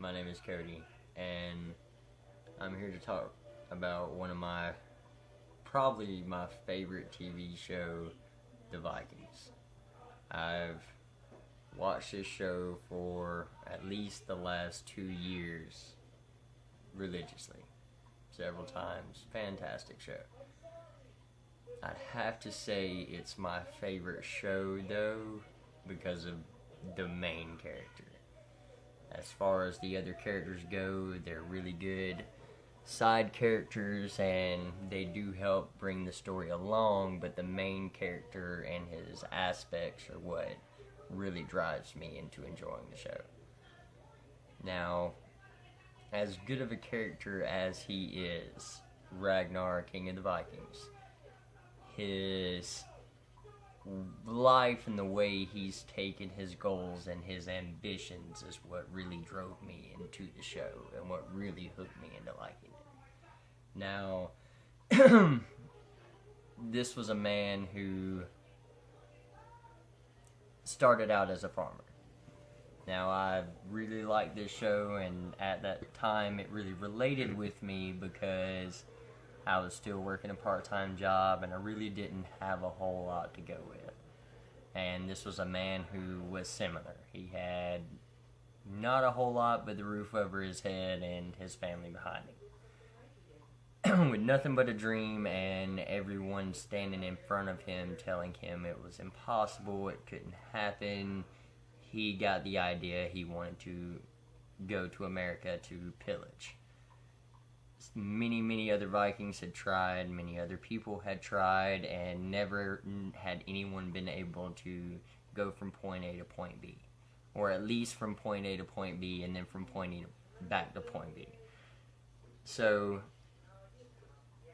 My name is Cody, and I'm here to talk about probably my favorite TV show, The Vikings. I've watched this show for at least the last 2 years religiously, several times. Fantastic show. I'd have to say it's my favorite show, though, because of the main character. As far as the other characters go, they're really good side characters and they do help bring the story along, but the main character and his aspects are what really drives me into enjoying the show. Now, as good of a character as he is, Ragnar, King of the Vikings, his life and the way he's taken his goals and his ambitions is what really drove me into the show and what really hooked me into liking it. Now, this was a man who started out as a farmer. Now, I really liked this show, and at that time it really related with me because I was still working a part-time job and I really didn't have a whole lot to go with. And this was a man who was similar. He had not a whole lot but the roof over his head and his family behind him. With nothing but a dream and everyone standing in front of him telling him it was impossible, it couldn't happen, he got the idea he wanted to go to America to pillage. Many other Vikings had tried, many other people had tried, and never had anyone been able to go from point A to point B. Or at least from point A to point B, and then from point A back to point B. So,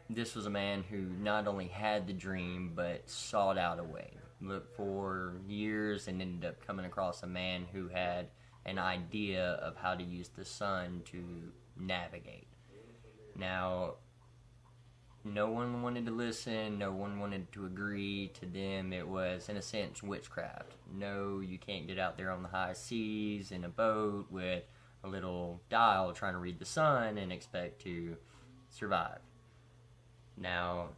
this was a man who not only had the dream, but sought out a way. Looked for years and ended up coming across a man who had an idea of how to use the sun to navigate. Now, no one wanted to listen, no one wanted to agree. To them, it was, in a sense, witchcraft. No, you can't get out there on the high seas in a boat with a little dial trying to read the sun and expect to survive. Now,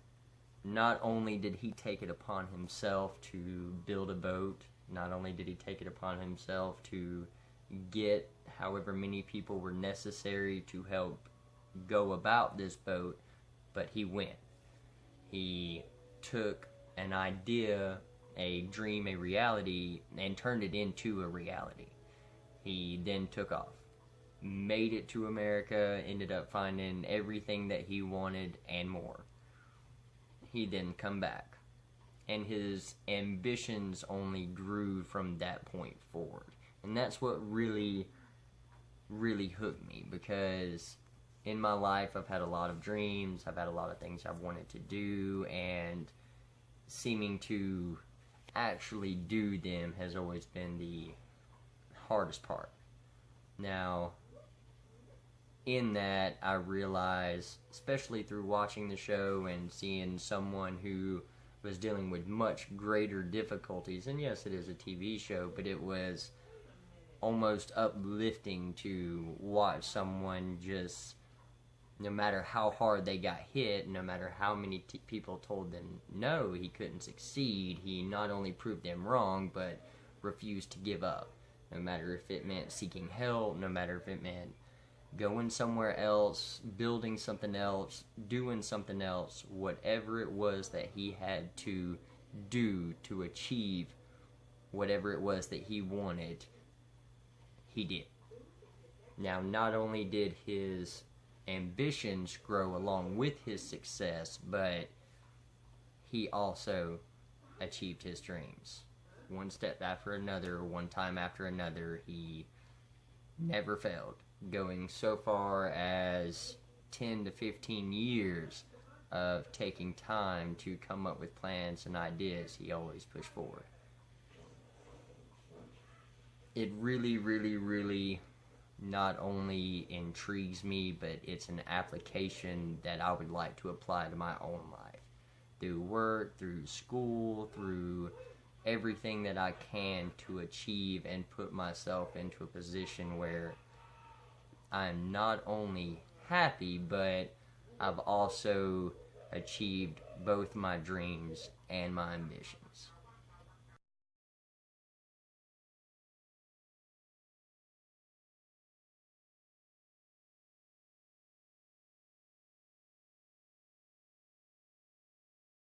not only did he take it upon himself to build a boat, not only did he take it upon himself to get however many people were necessary to help go about this boat, but he went. He took an idea, a dream, a reality, and turned it into a reality. He then took off, made it to America, ended up finding everything that he wanted and more. He then come back, and his ambitions only grew from that point forward. And that's what really hooked me, because in my life, I've had a lot of dreams, I've had a lot of things I've wanted to do, and seeming to actually do them has always been the hardest part. Now, in that, I realized, especially through watching the show and seeing someone who was dealing with much greater difficulties, and yes, it is a TV show, but it was almost uplifting to watch someone just, no matter how hard they got hit, no matter how many people told them no, he couldn't succeed, he not only proved them wrong, but refused to give up. No matter if it meant seeking help, no matter if it meant going somewhere else, building something else, doing something else, whatever it was that he had to do to achieve whatever it was that he wanted, he did. Now, not only did his ambitions grow along with his success, but he also achieved his dreams. One step after another, one time after another, he never failed. Going so far as 10 to 15 years of taking time to come up with plans and ideas, he always pushed forward. It really not only intrigues me, but it's an application that I would like to apply to my own life. Through work, through school, through everything that I can to achieve and put myself into a position where I'm not only happy, but I've also achieved both my dreams and my ambitions.